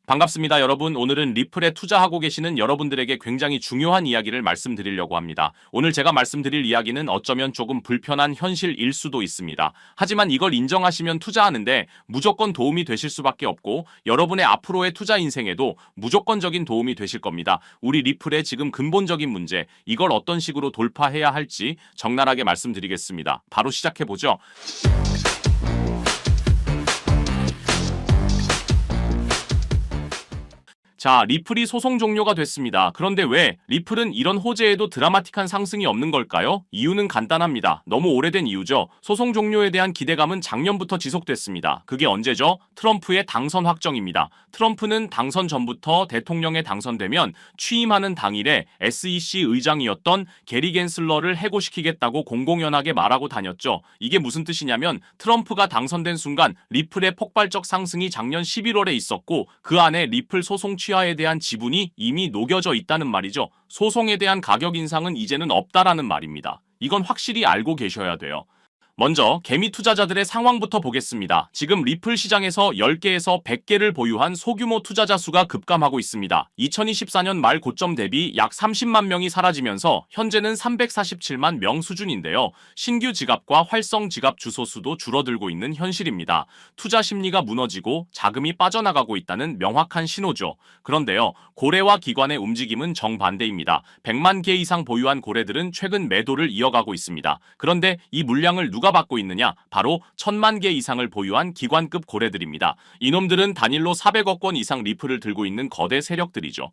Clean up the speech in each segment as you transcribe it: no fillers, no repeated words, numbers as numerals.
반갑습니다, 여러분. 오늘은 리플에 투자하고 계시는 여러분들에게 굉장히 중요한 이야기를 말씀드리려고 합니다. 오늘 제가 말씀드릴 이야기는 어쩌면 조금 불편한 현실일 수도 있습니다. 하지만 이걸 인정하시면 투자하는데 무조건 도움이 되실 수밖에 없고 여러분의 앞으로의 투자 인생에도 무조건적인 도움이 되실 겁니다. 우리 리플의 지금 근본적인 문제, 이걸 어떤 식으로 돌파해야 할지 적나라하게 말씀드리겠습니다. 바로 시작해보죠. 자, 리플이 소송 종료가 됐습니다. 그런데 왜 리플은 이런 호재에도 드라마틱한 상승이 없는 걸까요? 이유는 간단합니다. 너무 오래된 이유죠. 소송 종료에 대한 기대감은 작년부터 지속됐습니다. 그게 언제죠? 트럼프의 당선 확정입니다. 트럼프는 당선 전부터 대통령에 당선되면 취임하는 당일에 SEC 의장이었던 게리 겐슬러를 해고시키겠다고 공공연하게 말하고 다녔죠. 이게 무슨 뜻이냐면 트럼프가 당선된 순간 리플의 폭발적 상승이 작년 11월에 있었고 그 안에 리플 소송 취하에 대한 지분이 이미 녹여져 있다는 말이죠. 소송에 대한 가격 인상은 이제는 없다라는 말입니다. 이건 확실히 알고 계셔야 돼요. 먼저 개미 투자자들의 상황부터 보겠습니다. 지금 리플 시장에서 10개에서 100개를 보유한 소규모 투자자 수가 급감하고 있습니다. 2024년 말 고점 대비 약 30만 명이 사라지면서 현재는 347만 명 수준인데요. 신규 지갑과 활성 지갑 주소 수도 줄어들고 있는 현실입니다. 투자 심리가 무너지고 자금이 빠져나가고 있다는 명확한 신호죠. 그런데요, 고래와 기관의 움직임은 정반대입니다. 100만 개 이상 보유한 고래들은 최근 매도를 이어가고 있습니다. 그런데 이 물량을 누가 받고 있느냐? 바로 1000만 개 이상을 보유한 기관급 고래들입니다. 이놈들은 단일로 400억 원 이상 리플을 들고 있는 거대 세력들이죠.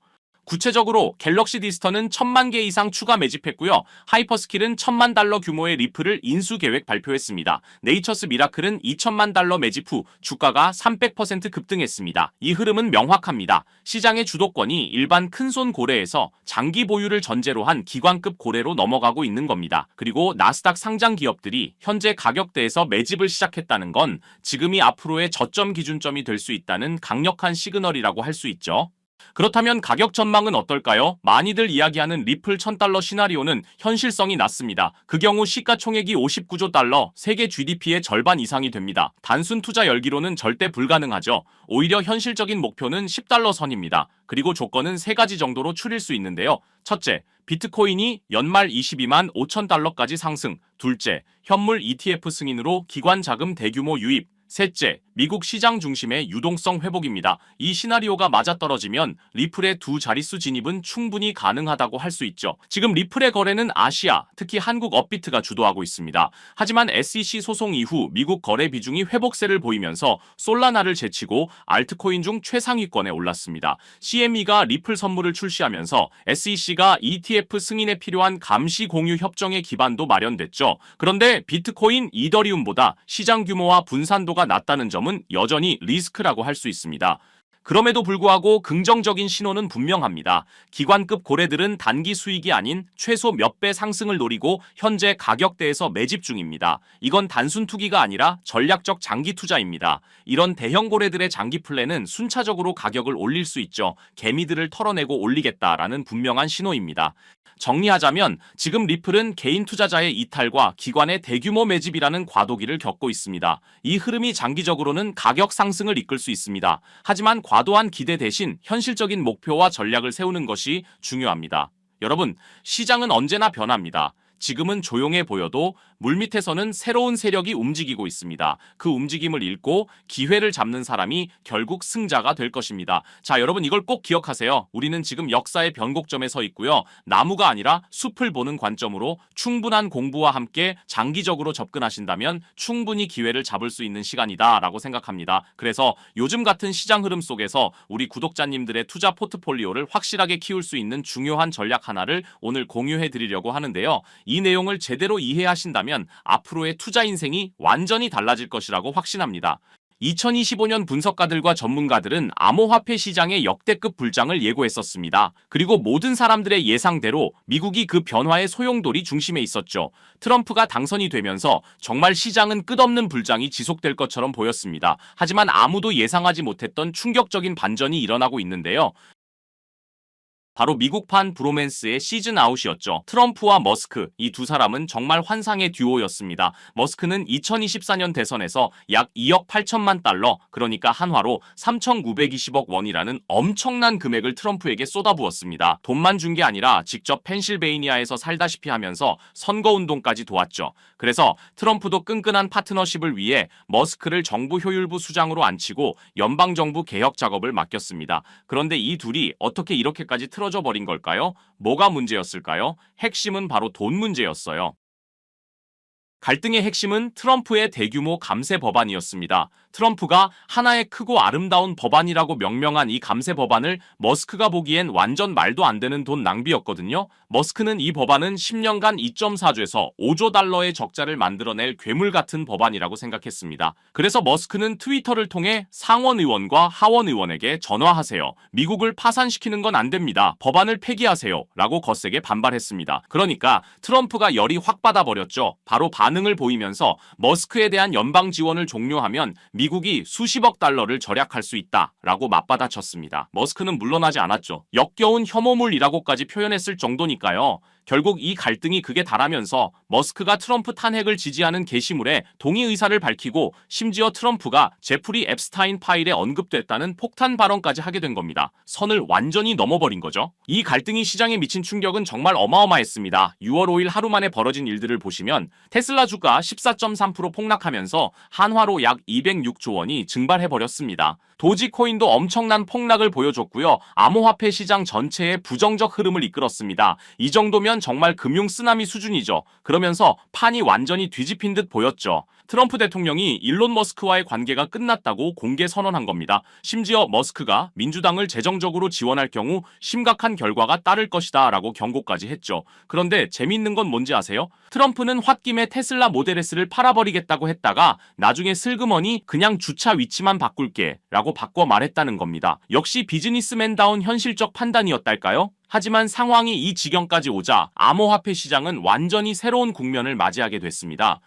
구체적으로 갤럭시 디스터는 1000만 개 이상 추가 매집했고요. 하이퍼스킬은 1000만 달러 규모의 리플을 인수 계획 발표했습니다. 네이처스 미라클은 2000만 달러 매집 후 주가가 300% 급등했습니다. 이 흐름은 명확합니다. 시장의 주도권이 일반 큰손 고래에서 장기 보유를 전제로 한 기관급 고래로 넘어가고 있는 겁니다. 그리고 나스닥 상장 기업들이 현재 가격대에서 매집을 시작했다는 건 지금이 앞으로의 저점 기준점이 될 수 있다는 강력한 시그널이라고 할 수 있죠. 그렇다면 가격 전망은 어떨까요? 많이들 이야기하는 리플 1000달러 시나리오는 현실성이 낮습니다. 그 경우 시가총액이 59조 달러, 세계 GDP의 절반 이상이 됩니다. 단순 투자 열기로는 절대 불가능하죠. 오히려 현실적인 목표는 10달러 선입니다. 그리고 조건은 3가지 정도로 추릴 수 있는데요. 첫째, 비트코인이 연말 22만 5천 달러까지 상승. 둘째, 현물 ETF 승인으로 기관 자금 대규모 유입. 셋째, 미국 시장 중심의 유동성 회복입니다. 이 시나리오가 맞아떨어지면 리플의 두 자릿수 진입은 충분히 가능하다고 할 수 있죠. 지금 리플의 거래는 아시아, 특히 한국 업비트가 주도하고 있습니다. 하지만 SEC 소송 이후 미국 거래 비중이 회복세를 보이면서 솔라나를 제치고 알트코인 중 최상위권에 올랐습니다. CME가 리플 선물을 출시하면서 SEC가 ETF 승인에 필요한 감시 공유 협정의 기반도 마련됐죠. 그런데 비트코인, 이더리움보다 시장 규모와 분산도가 낮다는 점은 여전히 리스크라고 할 수 있습니다. 그럼에도 불구하고 긍정적인 신호는 분명합니다. 기관급 고래들은 단기 수익이 아닌 최소 몇 배 상승을 노리고 현재 가격대에서 매집 중입니다. 이건 단순 투기가 아니라 전략적 장기 투자입니다. 이런 대형 고래들의 장기 플랜은 순차적으로 가격을 올릴 수 있죠. 개미들을 털어내고 올리겠다라는 분명한 신호입니다. 정리하자면 지금 리플은 개인 투자자의 이탈과 기관의 대규모 매집이라는 과도기를 겪고 있습니다. 이 흐름이 장기적으로는 가격 상승을 이끌 수 있습니다. 하지만 과도한 기대 대신 현실적인 목표와 전략을 세우는 것이 중요합니다. 여러분, 시장은 언제나 변합니다. 지금은 조용해 보여도 물밑에서는 새로운 세력이 움직이고 있습니다. 그 움직임을 읽고 기회를 잡는 사람이 결국 승자가 될 것입니다. 자, 여러분 이걸 꼭 기억하세요. 우리는 지금 역사의 변곡점에 서 있고요. 나무가 아니라 숲을 보는 관점으로 충분한 공부와 함께 장기적으로 접근하신다면 충분히 기회를 잡을 수 있는 시간이다라고 생각합니다. 그래서 요즘 같은 시장 흐름 속에서 우리 구독자님들의 투자 포트폴리오를 확실하게 키울 수 있는 중요한 전략 하나를 오늘 공유해 드리려고 하는데요. 이 내용을 제대로 이해하신다면 앞으로의 투자 인생이 완전히 달라질 것이라고 확신합니다. 2025년 분석가들과 전문가들은 암호화폐 시장의 역대급 불장을 예고했었습니다. 그리고 모든 사람들의 예상대로 미국이 그 변화의 소용돌이 중심에 있었죠. 트럼프가 당선이 되면서 정말 시장은 끝없는 불장이 지속될 것처럼 보였습니다. 하지만 아무도 예상하지 못했던 충격적인 반전이 일어나고 있는데요. 바로 미국판 브로맨스의 시즌 아웃이었죠. 트럼프와 머스크, 이 두 사람은 정말 환상의 듀오였습니다. 머스크는 2024년 대선에서 약 2억 8천만 달러, 그러니까 한화로 3,920억 원이라는 엄청난 금액을 트럼프에게 쏟아부었습니다. 돈만 준 게 아니라 직접 펜실베이니아에서 살다시피 하면서 선거운동까지 도왔죠. 그래서 트럼프도 끈끈한 파트너십을 위해 머스크를 정부 효율부 수장으로 앉히고 연방정부 개혁 작업을 맡겼습니다. 그런데 이 둘이 어떻게 이렇게까지 틀어져 버린 걸까요? 뭐가 문제였을까요? 핵심은 바로 돈 문제였어요. 갈등의 핵심은 트럼프의 대규모 감세 법안이었습니다. 트럼프가 하나의 크고 아름다운 법안이라고 명명한 이 감세 법안을 머스크가 보기엔 완전 말도 안 되는 돈 낭비였거든요. 머스크는 이 법안은 10년간 2.4조에서 5조 달러의 적자를 만들어낼 괴물 같은 법안이라고 생각했습니다. 그래서 머스크는 트위터를 통해 상원 의원과 하원 의원에게 전화하세요. 미국을 파산시키는 건 안 됩니다. 법안을 폐기하세요. 라고 거세게 반발했습니다. 그러니까 트럼프가 열이 확 받아버렸죠. 바로 반응을 보이면서 머스크에 대한 연방 지원을 종료하면 미국이 수십억 달러를 절약할 수 있다라고 맞받아쳤습니다. 머스크는 물러나지 않았죠. 역겨운 혐오물이라고까지 표현했을 정도니까요. 결국 이 갈등이 극에 달하면서 머스크가 트럼프 탄핵을 지지하는 게시물에 동의 의사를 밝히고 심지어 트럼프가 제프리 앱스타인 파일에 언급됐다는 폭탄 발언까지 하게 된 겁니다. 선을 완전히 넘어버린 거죠. 이 갈등이 시장에 미친 충격은 정말 어마어마했습니다. 6월 5일 하루 만에 벌어진 일들을 보시면 테슬라 주가 14.3% 폭락하면서 한화로 약 206조 원이 증발해버렸습니다. 도지코인도 엄청난 폭락을 보여줬고요. 암호화폐 시장 전체에 부정적 흐름을 이끌었습니다. 이 정도면 정말 금융 쓰나미 수준이죠. 그러면서 판이 완전히 뒤집힌 듯 보였죠. 트럼프 대통령이 일론 머스크와의 관계가 끝났다고 공개 선언한 겁니다. 심지어 머스크가 민주당을 재정적으로 지원할 경우 심각한 결과가 따를 것이다 라고 경고까지 했죠. 그런데 재밌는 건 뭔지 아세요? 트럼프는 홧김에 테슬라 모델 S를 팔아버리겠다고 했다가 나중에 슬그머니 그냥 주차 위치만 바꿀게 라고 바꿔 말했다는 겁니다. 역시 비즈니스맨다운 현실적 판단이었달까요? 하지만 상황이 이 지경까지 오자 암호화폐 시장은 완전히 새로운 국면을 맞이하게 됐습니다.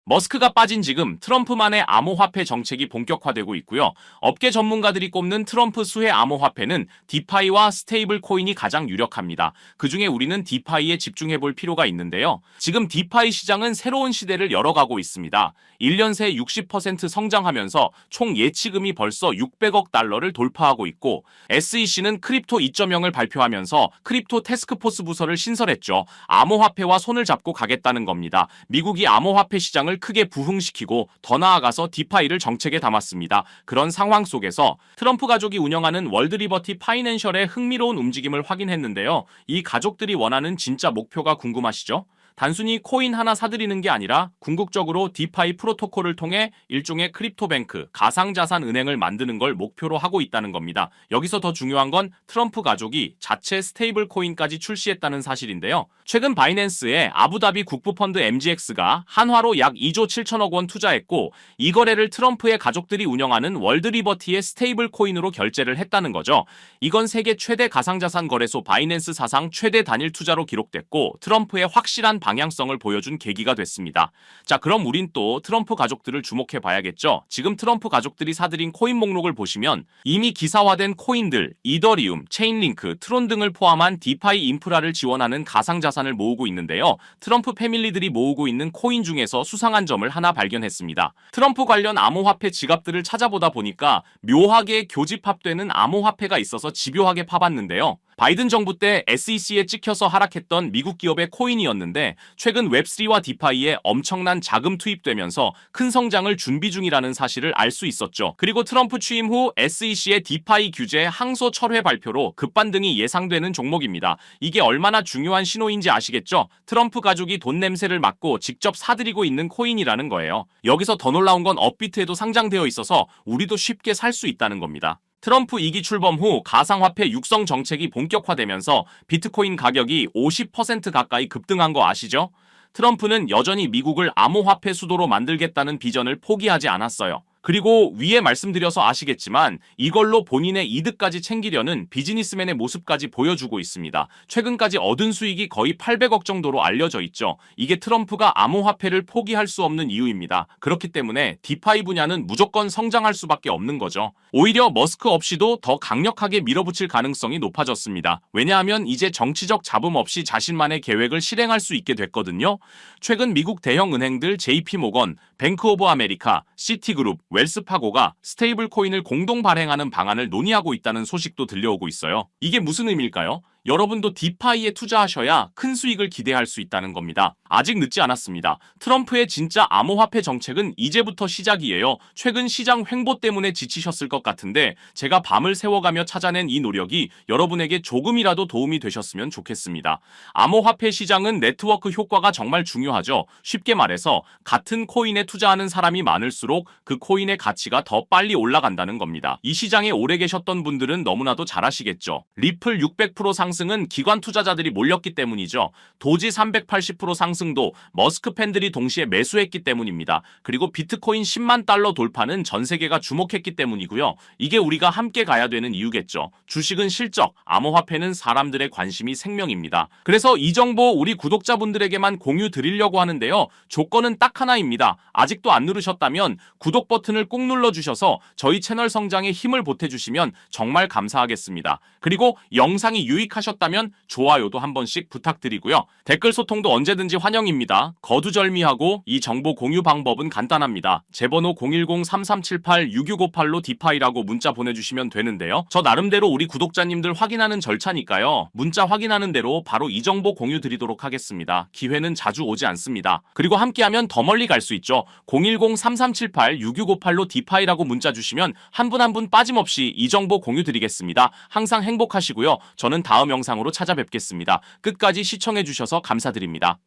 머스크가 빠진 지금 트럼프만의 암호화폐 정책이 본격화되고 있고요. 업계 전문가들이 꼽는 트럼프 수혜 암호화폐는 디파이와 스테이블 코인이 가장 유력합니다. 그중에 우리는 디파이에 집중해볼 필요가 있는데요. 지금 디파이 시장은 새로운 시대를 열어가고 있습니다. 1년 새 60% 성장하면서 총 예치금이 벌써 600억 달러를 돌파하고 있고 SEC는 크립토 2.0을 발표하면서 크립토 태스크포스 부서를 신설했죠. 암호화폐와 손을 잡고 가겠다는 겁니다. 미국이 암호화폐 시장을 크게 부흥시키고 더 나아가서 디파이를 정책에 담았습니다. 그런 상황 속에서 트럼프 가족이 운영하는 월드리버티 파이낸셜의 흥미로운 움직임을 확인했는데요. 이 가족들이 원하는 진짜 목표가 궁금하시죠? 단순히 코인 하나 사들이는 게 아니라 궁극적으로 디파이 프로토콜을 통해 일종의 크립토뱅크, 가상자산 은행을 만드는 걸 목표로 하고 있다는 겁니다. 여기서 더 중요한 건 트럼프 가족이 자체 스테이블 코인까지 출시했다는 사실인데요. 최근 바이낸스에 아부다비 국부펀드 MGX가 한화로 약 2조 7천억 원 투자했고 이 거래를 트럼프의 가족들이 운영하는 월드리버티의 스테이블 코인으로 결제를 했다는 거죠. 이건 세계 최대 가상자산 거래소 바이낸스 사상 최대 단일 투자로 기록됐고 트럼프의 확실한 방향성을 보여준 계기가 됐습니다. 자, 그럼 우린 또 트럼프 가족들을 주목해 봐야겠죠. 지금 트럼프 가족들이 사들인 코인 목록을 보시면 이미 기사화된 코인들, 이더리움, 체인링크, 트론 등을 포함한 디파이 인프라를 지원하는 가상자산을 모으고 있는데요. 트럼프 패밀리들이 모으고 있는 코인 중에서 수상한 점을 하나 발견했습니다. 트럼프 관련 암호화폐 지갑들을 찾아보다 보니까 묘하게 교집합되는 암호화폐가 있어서 집요하게 파봤는데요. 바이든 정부 때 SEC에 찍혀서 하락했던 미국 기업의 코인이었는데 최근 웹3와 디파이에 엄청난 자금 투입되면서 큰 성장을 준비 중이라는 사실을 알 수 있었죠. 그리고 트럼프 취임 후 SEC의 디파이 규제 항소 철회 발표로 급반등이 예상되는 종목입니다. 이게 얼마나 중요한 신호인지 아시겠죠? 트럼프 가족이 돈 냄새를 맡고 직접 사들이고 있는 코인이라는 거예요. 여기서 더 놀라운 건 업비트에도 상장되어 있어서 우리도 쉽게 살 수 있다는 겁니다. 트럼프 2기 출범 후 가상화폐 육성 정책이 본격화되면서 비트코인 가격이 50% 가까이 급등한 거 아시죠? 트럼프는 여전히 미국을 암호화폐 수도로 만들겠다는 비전을 포기하지 않았어요. 그리고 위에 말씀드려서 아시겠지만 이걸로 본인의 이득까지 챙기려는 비즈니스맨의 모습까지 보여주고 있습니다. 최근까지 얻은 수익이 거의 800억 정도로 알려져 있죠. 이게 트럼프가 암호화폐를 포기할 수 없는 이유입니다. 그렇기 때문에 디파이 분야는 무조건 성장할 수밖에 없는 거죠. 오히려 머스크 없이도 더 강력하게 밀어붙일 가능성이 높아졌습니다. 왜냐하면 이제 정치적 잡음 없이 자신만의 계획을 실행할 수 있게 됐거든요. 최근 미국 대형 은행들 JP모건, 뱅크 오브 아메리카, 시티그룹, 웰스파고가 스테이블 코인을 공동 발행하는 방안을 논의하고 있다는 소식도 들려오고 있어요. 이게 무슨 의미일까요? 여러분도 디파이에 투자하셔야 큰 수익을 기대할 수 있다는 겁니다. 아직 늦지 않았습니다. 트럼프의 진짜 암호화폐 정책은 이제부터 시작이에요. 최근 시장 횡보 때문에 지치셨을 것 같은데 제가 밤을 새워가며 찾아낸 이 노력이 여러분에게 조금이라도 도움이 되셨으면 좋겠습니다. 암호화폐 시장은 네트워크 효과가 정말 중요하죠. 쉽게 말해서 같은 코인에 투자하는 사람이 많을수록 그 코인의 가치가 더 빨리 올라간다는 겁니다. 이 시장에 오래 계셨던 분들은 너무나도 잘 아시겠죠. 리플 600% 상승은 기관 투자자들이 몰렸기 때문이죠. 도지 380% 상승도 머스크 팬들이 동시에 매수했기 때문입니다. 그리고 비트코인 10만 달러 돌파는 전 세계가 주목했기 때문이고요. 이게 우리가 함께 가야 되는 이유겠죠. 주식은 실적, 암호화폐는 사람들의 관심이 생명입니다. 그래서 이 정보 우리 구독자분들에게만 공유 드리려고 하는데요. 조건은 딱 하나입니다. 아직도 안 누르셨다면 구독 버튼을 꼭 눌러주셔서 저희 채널 성장에 힘을 보태주시면 정말 감사하겠습니다. 그리고 영상이 유익하셨다면 좋아요도 한 번씩 부탁드리고요. 댓글 소통도 언제든지 환영입니다. 거두절미하고 이 정보 공유 방법은 간단합니다. 제 번호 010-3378-6658로 디파이라고 문자 보내주시면 되는데요. 저 나름대로 우리 구독자님들 확인하는 절차니까요. 문자 확인하는 대로 바로 이 정보 공유 드리도록 하겠습니다. 기회는 자주 오지 않습니다. 그리고 함께하면 더 멀리 갈 수 있죠. 010-3378-6658로 디파이라고 문자 주시면 한 분 한 분 빠짐없이 이 정보 공유 드리겠습니다. 항상 행복하시고요. 저는 다음 영상으로 찾아뵙겠습니다. 끝까지 시청해주셔서 감사드립니다.